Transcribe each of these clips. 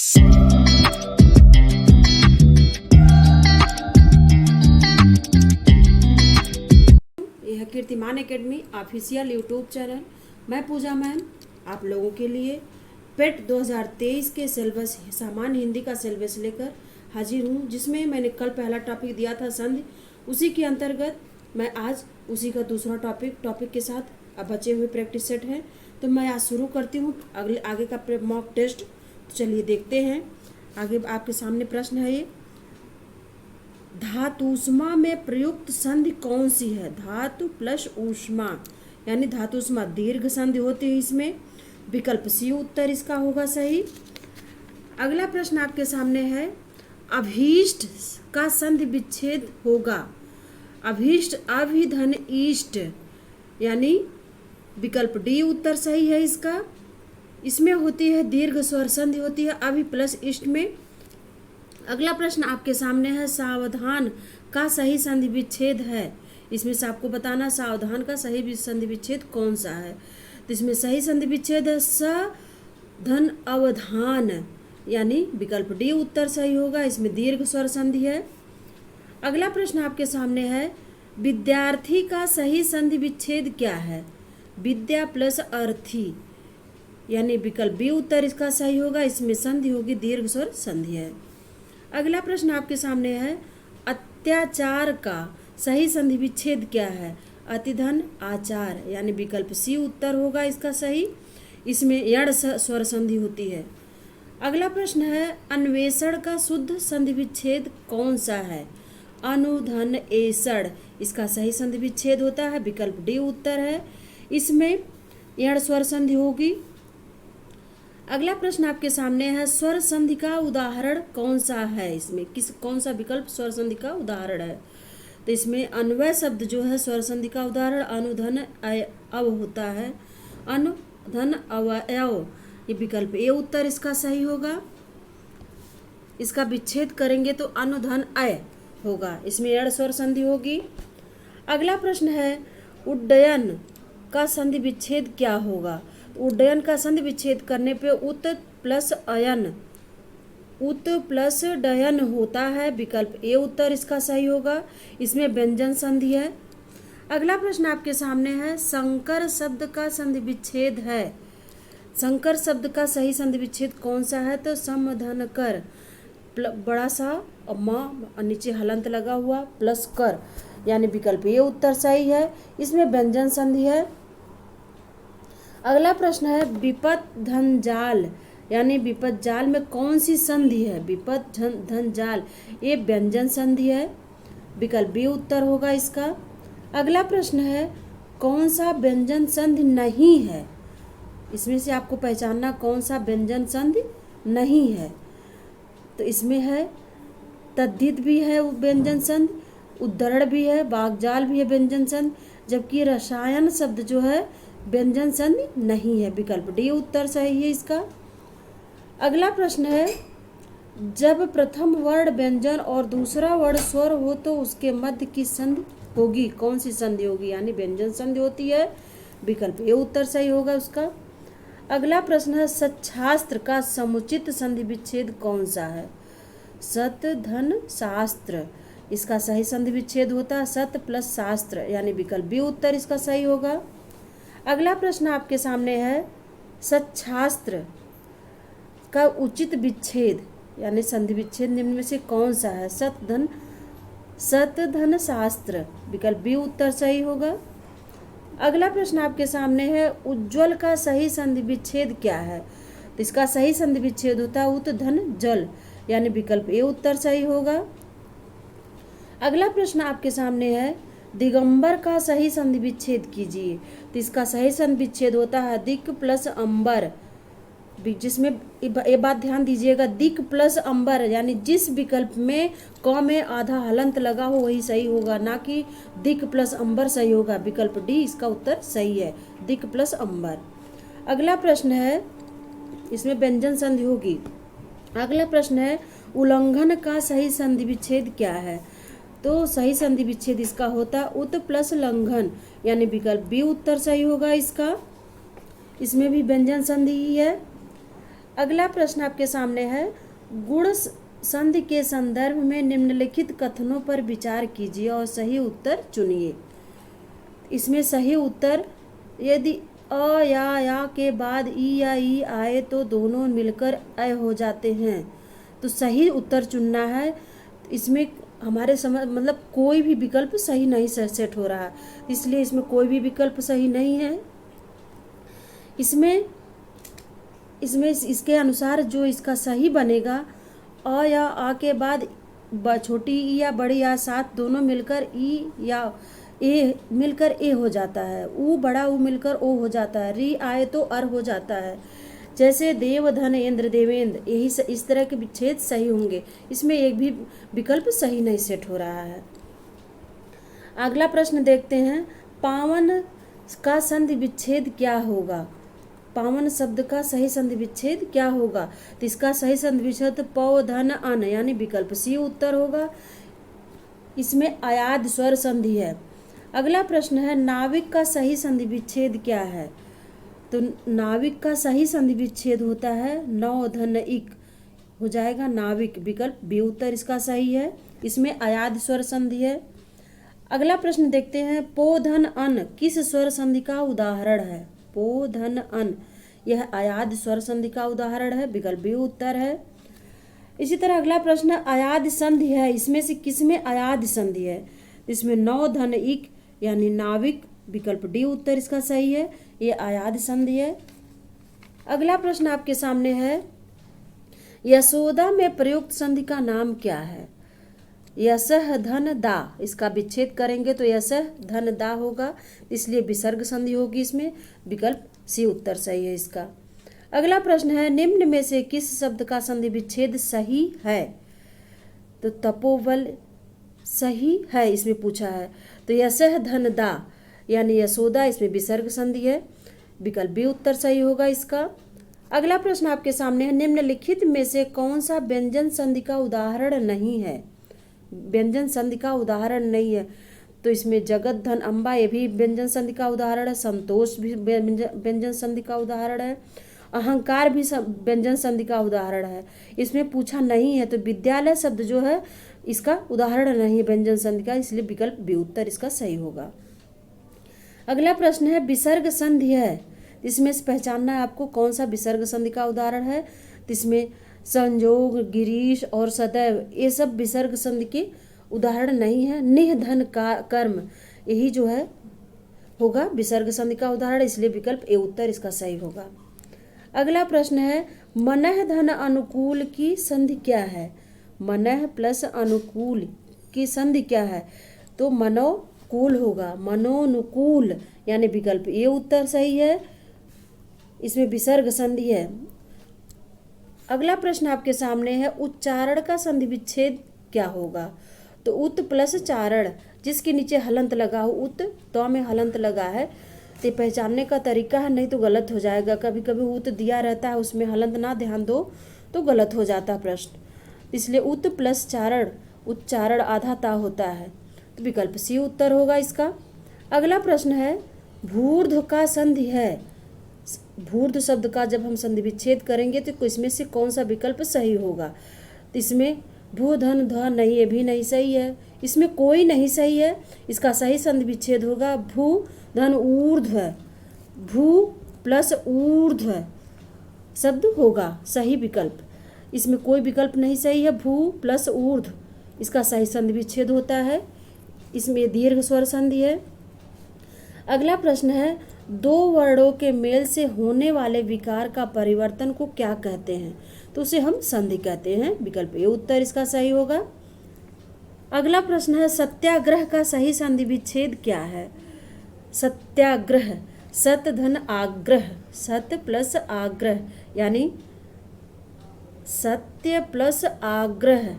यह कीर्तिमान academy official YouTube channel. मैं पूजा मैम आप लोगों के लिए पेट 2023 के सिलेबस सामान्य हिंदी का सिलेबस लेकर हाजिर हूँ, जिसमें मैंने कल पहला टॉपिक दिया था संधि। उसी के अंतर्गत मैं आज उसी का दूसरा टॉपिक के साथ अब बचे हुए प्रैक्टिस सेट हैं, तो मैं आज शुरू करती हूँ आगे का मॉक टेस्ट। तो चलिए देखते हैं। आगे आपके सामने प्रश्न है ये, धातु ऊष्मा में प्रयुक्त संधि कौन सी है? धातु प्लस ऊष्मा यानी धातु ऊष्मा दीर्घ संधि होती है इसमें। विकल्प सी उत्तर इसका होगा सही। अगला प्रश्न आपके सामने है, अभीष्ट का संधि विच्छेद होगा। अभीष्ट अभिधन ईष्ट यानी विकल्प डी उत्तर सही है इसका। इसमें होती है दीर्घ स्वर संधि होती है अभि प्लस इष्ट में। अगला प्रश्न आपके सामने है, सावधान का सही संधि विच्छेद है। इसमें से आपको बताना सावधान का सही संधि विच्छेद कौन सा है। तो इसमें सही संधि विच्छेद है स धन अवधान यानी विकल्प डी उत्तर सही होगा। इसमें दीर्घ स्वर संधि है। अगला प्रश्न आपके सामने है, विद्यार्थी का सही संधि विच्छेद क्या है? विद्या प्लस अर्थी यानी विकल्प बी उत्तर इसका सही होगा। इसमें संधि होगी दीर्घ स्वर संधि है। अगला प्रश्न आपके सामने है, अत्याचार का सही संधि विच्छेद क्या है? अतिधन आचार यानी विकल्प सी उत्तर होगा इसका सही। इसमें यण स्वर संधि होती है। अगला प्रश्न है, अन्वेषण का शुद्ध संधि विच्छेद कौन सा है? अनुधन एषण इसका सही संधि विच्छेद होता है। विकल्प डी उत्तर है। इसमें यण स्वर संधि होगी। अगला प्रश्न आपके सामने है, स्वर संधि का उदाहरण कौन सा है? इसमें कौन सा विकल्प स्वर संधि का उदाहरण है? तो इसमें अन्वय शब्द जो है स्वर संधि का उदाहरण अनुधन अव होता है। अनुधन अवयव ये विकल्प ए उत्तर इसका सही होगा। इसका विच्छेद करेंगे तो अनुधन अय होगा। इसमें एड़ स्वर संधि होगी। अगला प्रश्न है, उड्डयन का संधि विच्छेद क्या होगा? उड्डयन का संधि विच्छेद करने पे उत प्लस अयन उत प्लस डयन होता है। विकल्प ए उत्तर इसका सही होगा। इसमें व्यंजन संधि है। अगला प्रश्न आपके सामने है, संकर शब्द का संधि विच्छेद है। संकर शब्द का सही संधि विच्छेद कौन सा है? तो समधन कर बड़ा सा और नीचे हलंत लगा हुआ प्लस कर यानी विकल्प ए उत्तर सही है। इसमें व्यंजन संधि है। अगला प्रश्न है, विपत धन जाल यानी विपत जाल में कौन सी संधि है? विपत धन जाल ये व्यंजन संधि है। विकल्प बी उत्तर होगा इसका। अगला प्रश्न है, कौन सा व्यंजन संधि नहीं है? इसमें से आपको पहचानना कौन सा व्यंजन संधि नहीं है। तो इसमें है तद्धित भी है व्यंजन संधि, उद्धरण भी है, वाग्जाल भी है व्यंजन संधि, जबकि रसायन शब्द जो है व्यंजन संधि नहीं है। विकल्प डी उत्तर सही है इसका। अगला प्रश्न है, जब प्रथम वर्ण व्यंजन और दूसरा वर्ण स्वर हो तो उसके मध्य की संधि होगी। कौन सी संधि होगी? यानी व्यंजन संधि होती है। विकल्प ए उत्तर सही होगा उसका। अगला प्रश्न है, सच्छास्त्र का समुचित संधि विच्छेद कौन सा है? सत धन शास्त्र इसका सही संधि विच्छेद होता है सत प्लस शास्त्र यानी विकल्प बी उत्तर इसका सही होगा। अगला प्रश्न आपके सामने है, सच्छास्त्र का उचित विच्छेद यानी संधि विच्छेद निम्न में से कौन सा है? सत धन शास्त्र विकल्प बी उत्तर सही होगा। अगला प्रश्न आपके सामने है, उज्ज्वल का सही संधि विच्छेद क्या है? तो इसका सही संधि विच्छेद होता है उत धन जल यानी विकल्प ए उत्तर सही होगा। अगला प्रश्न आपके सामने है, दिगंबर का सही संधि विच्छेद कीजिए। तो इसका सही संधि विच्छेद होता है दिक प्लस अंबर, जिसमें ये बात ध्यान दीजिएगा, दिक प्लस अंबर यानी जिस विकल्प में क में आधा हलंत लगा हो वही सही होगा, ना कि दिक प्लस अंबर सही होगा। विकल्प डी इसका उत्तर सही है, दिक प्लस अंबर। अगला प्रश्न है, इसमें व्यंजन संधि होगी। अगला प्रश्न है, उल्लंघन का सही संधि विच्छेद क्या है? तो सही संधि विच्छेद इसका होता उत प्लस लंघन यानी विकल्प बी उत्तर सही होगा इसका। इसमें भी व्यंजन संधि ही है। अगला प्रश्न आपके सामने है, गुण संधि के संदर्भ में निम्नलिखित कथनों पर विचार कीजिए और सही उत्तर चुनिए। इसमें सही उत्तर, यदि अ या के बाद ई या ई आए तो दोनों मिलकर अ हो जाते हैं, तो सही उत्तर चुनना है। इसमें हमारे समझ मतलब कोई भी विकल्प सही नहीं सेट हो रहा है, इसलिए इसमें कोई भी विकल्प सही नहीं है। इसमें इसके अनुसार जो इसका सही बनेगा, अ या आ के बाद छोटी ई या बड़ी आ साथ दोनों मिलकर ई या ए मिलकर ए हो जाता है, ऊ बड़ा ऊ मिलकर ओ हो जाता है, री आए तो अर हो जाता है। जैसे देव धन इंद्र देवेंद्र, यही इस तरह के विच्छेद सही होंगे। इसमें एक भी विकल्प सही नहीं सेट हो रहा है। अगला प्रश्न देखते हैं, पावन का संधि विच्छेद क्या होगा? पावन शब्द का सही संधि विच्छेद क्या होगा? तो इसका सही संधि विच्छेद पौ धन अन, यानी विकल्प सी उत्तर होगा। इसमें अयाद स्वर संधि है। अगला प्रश्न है, नाविक का सही संधि विच्छेद क्या है? तो नाविक का सही संधि विच्छेद होता है नौ धन इक, हो जाएगा नाविक, विकल्प बी उत्तर इसका सही है। इसमें अयाद स्वर संधि है। अगला प्रश्न देखते हैं, पो धन अन किस स्वर संधि का उदाहरण है? पो धन अन, यह अयाद स्वर संधि का उदाहरण है, विकल्प बी उत्तर है। इसी तरह अगला प्रश्न अयाद संधि है, इसमें से किसमें अयाद संधि है? इसमें नौ धन इक यानी नाविक, विकल्प डी उत्तर इसका सही है, ये अयाद संधि है। अगला प्रश्न आपके सामने है, यशोदा में प्रयुक्त संधि का नाम क्या है? यशः धन दा, इसका विच्छेद करेंगे तो यशः धन दा होगा, इसलिए विसर्ग संधि होगी इसमें, विकल्प सी उत्तर सही है इसका। अगला प्रश्न है, निम्न में से किस शब्द का संधि विच्छेद सही है? तो तपोबल सही है, इसमें पूछा है। तो यशः धन दा यानी यशोदा, इसमें विसर्ग संधि है, विकल्प बी उत्तर सही होगा इसका। अगला प्रश्न आपके सामने है, निम्नलिखित में से कौन सा व्यंजन संधि का उदाहरण नहीं है? व्यंजन संधि का उदाहरण नहीं है, तो इसमें जगत धन अम्बा, ये भी व्यंजन संधि का उदाहरण है। संतोष भी व्यंजन संधि का उदाहरण है। अहंकार भी व्यंजन संधि का उदाहरण है। इसमें पूछा नहीं है, तो विद्यालय शब्द जो है इसका उदाहरण नहीं है व्यंजन संधि का, इसलिए विकल्प बी उत्तर इसका सही होगा। अगला प्रश्न है, विसर्ग संधि है, इसमें से पहचानना है आपको कौन सा विसर्ग संधि का उदाहरण है। तो इसमें संजोग, गिरीश और सदैव, ये सब विसर्ग संधि के उदाहरण नहीं है। निह धन का कर्म, यही जो है होगा विसर्ग संधि का उदाहरण, इसलिए विकल्प ए उत्तर इसका सही होगा। अगला प्रश्न है, मनः धन अनुकूल की संधि क्या है? मनः प्लस अनुकूल की संधि क्या है? तो मनोकूल होगा, मनोनुकूल, यानी विकल्प ए उत्तर सही है, इसमें विसर्ग संधि है। अगला प्रश्न आपके सामने है, उच्चारण का संधि विच्छेद क्या होगा? तो उत प्लस चारण, जिसके नीचे हलंत लगा हो, उत तो में हलंत लगा है, तो पहचानने का तरीका है, नहीं तो गलत हो जाएगा। कभी कभी उत दिया रहता है, उसमें हलंत ना ध्यान दो तो गलत हो जाता प्रश्न, इसलिए उत प्लस चारण, उच्चारण आधा ता होता है, तो विकल्प सी उत्तर होगा इसका। अगला प्रश्न है, भूर्ध्व का संधि है, भूर्ध्व शब्द का जब हम संधि विच्छेद करेंगे तो इसमें से कौन सा विकल्प सही होगा? तो इसमें भू धन ध नहीं, ये भी नहीं सही है, इसमें कोई नहीं सही है। इसका सही संधि विच्छेद होगा भू धन ऊर्ध्व, भू प्लस ऊर्ध्व शब्द होगा सही विकल्प, इसमें कोई विकल्प नहीं सही है। भू प्लस ऊर्ध्व, इसका सही संधि विच्छेद होता है, इसमें दीर्घ स्वर संधि है। अगला प्रश्न है, दो वर्णों के मेल से होने वाले विकार का परिवर्तन को क्या कहते हैं? तो उसे हम संधि कहते हैं, विकल्प ए उत्तर इसका सही होगा। अगला प्रश्न है, सत्याग्रह का सही संधि विच्छेद क्या है? सत्याग्रह, सत धन आग्रह, सत प्लस आग्रह यानी सत्य प्लस आग्रह,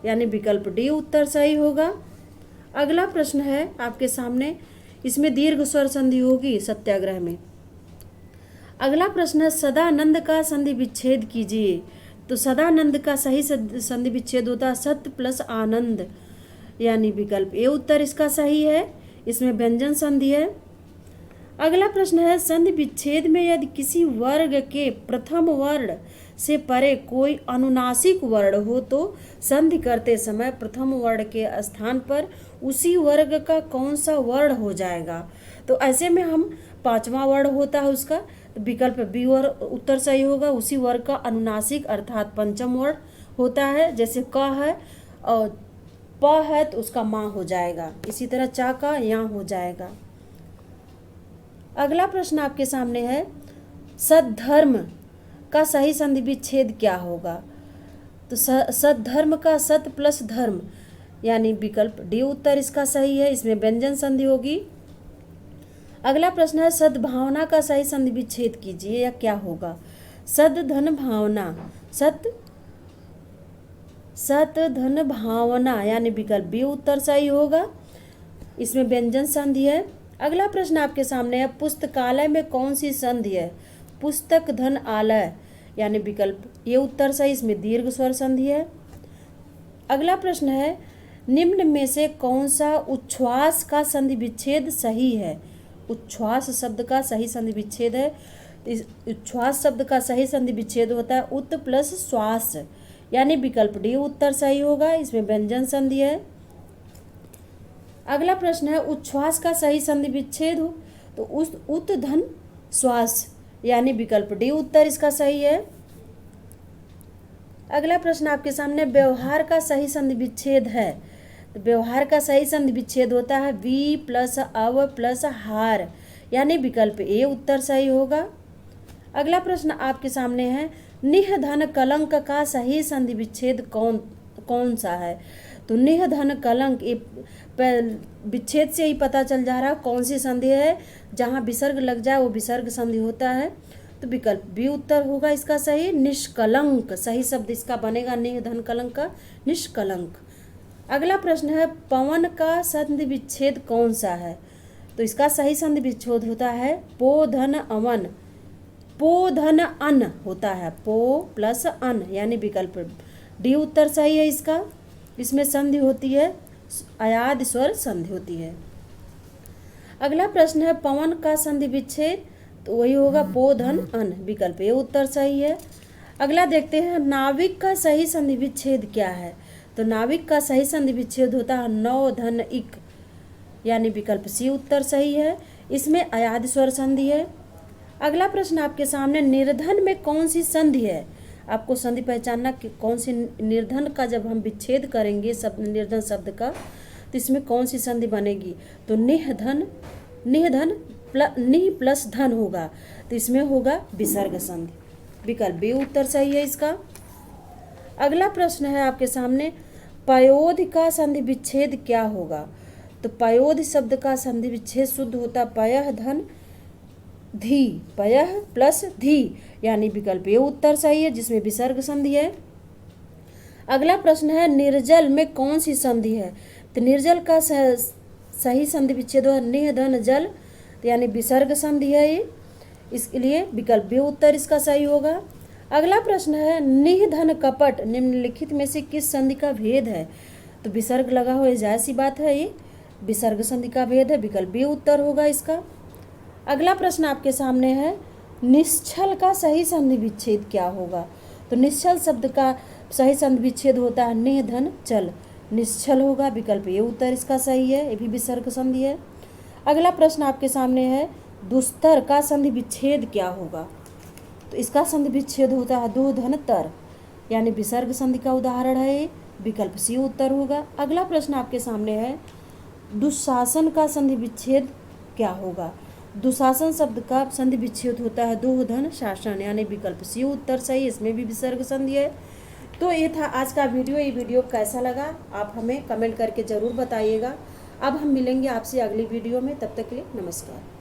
यानी विकल्प डी उत्तर सही होगा। अगला प्रश्न है आपके सामने, इसमें दीर्घ स्वर संधि होगी सत्याग्रह में। अगला प्रश्न है, सदानंद का संधि विच्छेद कीजिए। तो सदानंद का सही संधि विच्छेद होता है सत्य प्लस आनंद, यानी विकल्प ए उत्तर इसका सही है, इसमें व्यंजन संधि है। अगला प्रश्न है संधि विच्छेद में यदि किसी वर्ग के प्रथम वर्ण से परे कोई अनुनासिक वर्ण हो तो संधि करते समय प्रथम वर्ण के स्थान पर उसी वर्ग का कौन सा वर्ण हो जाएगा। तो ऐसे में हम पांचवा वर्ण होता है उसका, तो विकल्प बी उत्तर सही होगा। उसी वर्ग का अनुनासिक अर्थात पंचम वर्ण होता है, जैसे क है और प है तो उसका माँ हो जाएगा, इसी तरह चा का या हो जाएगा। अगला प्रश्न आपके सामने है सद्धर्म का सही संधि विच्छेद क्या होगा। तो सद्धर्म का सत प्लस धर्म यानी विकल्प डी उत्तर इसका सही है, इसमें व्यंजन संधि होगी। अगला प्रश्न है सद्भावना का सही संधि विच्छेद कीजिए या क्या होगा। सद धन भावना, सत धन भावना यानी विकल्प बी उत्तर सही होगा, इसमें व्यंजन संधि है। अगला प्रश्न आपके सामने है पुस्तकालय में कौन सी संधि है। पुस्तक धन आलय यानी विकल्प ये उत्तर सही, इसमें दीर्घ स्वर संधि है। अगला प्रश्न है निम्न में से कौन सा उच्छ्वास का संधि विच्छेद सही है। उच्छ्वास शब्द का सही संधि विच्छेद है, इस उच्छ्वास शब्द का सही संधि विच्छेद होता है उत प्लस श्वास यानी विकल्प डी उत्तर सही होगा, इसमें व्यंजन संधि है। अगला प्रश्न है उच्छ्वास का सही संधि विच्छेद हो तो उस उत धन श्वास यानी विकल्प डी उत्तर इसका सही है। अगला प्रश्न आपके सामने व्यवहार का सही संधि विच्छेद है, तो व्यवहार का सही संधि विच्छेद होता है वी प्लस अव प्लस हार यानी विकल्प ए उत्तर सही होगा। अगला प्रश्न आपके सामने है निह धन कलंक का सही संधि विच्छेद कौन सा है। तो निह धन कलंक विच्छेद से ही पता चल जा रहा है कौन सी संधि है, जहाँ विसर्ग लग जाए वो विसर्ग संधि होता है, तो विकल्प बी उत्तर होगा इसका सही। निष्कलंक सही शब्द इसका बनेगा निह धन कलंक का निष्कलंक। अगला प्रश्न है पवन का संधि विच्छेद कौन सा है। तो इसका सही संधि विच्छेद होता है पो धन अवन, पो धन अन होता है, पो प्लस अन यानी विकल्प डी उत्तर सही है इसका, इसमें संधि होती है अयाद स्वर संधि होती है। अगला प्रश्न है पवन का संधि विच्छेद, तो वही होगा पो धन अन, विकल्प ए उत्तर सही है। अगला देखते हैं नाविक का सही संधि विच्छेद क्या है। तो नाविक का सही संधि विच्छेद होता है नौ धन इक यानी विकल्प सी उत्तर सही है, इसमें अयाद स्वर संधि है। अगला प्रश्न आपके सामने निर्धन में कौन सी संधि है। आपको संधि पहचानना कि कौन सी निर्धन का जब हम विच्छेद करेंगे शब्द निर्धन शब्द का तो इसमें कौन सी संधि बनेगी। तो निह प्लस धन होगा, तो इसमें होगा विसर्ग संधि, विकल्प बी उत्तर सही है इसका। अगला प्रश्न है आपके सामने पयोध का संधि विच्छेद क्या होगा। तो पयोध शब्द का संधि विच्छेद शुद्ध होता पयः धन धी, पयः प्लस धी यानी विकल्प ये उत्तर सही है, जिसमें विसर्ग संधि है। अगला प्रश्न है निर्जल में कौन सी संधि है। तो निर्जल का सही संधि विच्छेद है निह धन जल, तो यानी विसर्ग संधि है ये, इसके लिए विकल्प बी उत्तर इसका सही होगा। अगला प्रश्न है निह धन कपट निम्नलिखित में से किस संधि का भेद है। तो विसर्ग लगा हुआ जायज़ सी बात है, ये विसर्ग संधि का भेद है, विकल्प बी उत्तर होगा इसका। अगला प्रश्न आपके सामने है निश्चल का सही संधि विच्छेद क्या होगा। तो निश्चल शब्द का सही संधि विच्छेद होता है निह धन चल, निश्चल होगा, विकल्प ये उत्तर इसका सही है, ये भी विसर्ग संधि है। अगला प्रश्न आपके सामने है दुस्तर का संधि विच्छेद क्या होगा। तो इसका संधि विच्छेद होता है दो धन तर यानी विसर्ग संधि का उदाहरण है ये, विकल्प सी उत्तर होगा। अगला प्रश्न आपके सामने है दुशासन का संधि विच्छेद क्या होगा। दुशासन शब्द का संधि विच्छेद होता है दो धन शासन यानी विकल्प सी उत्तर सही, इसमें भी विसर्ग संधि है। तो ये था आज का वीडियो। ये वीडियो कैसा लगा आप हमें कमेंट करके ज़रूर बताइएगा। अब हम मिलेंगे आपसे अगली वीडियो में, तब तक के लिए नमस्कार।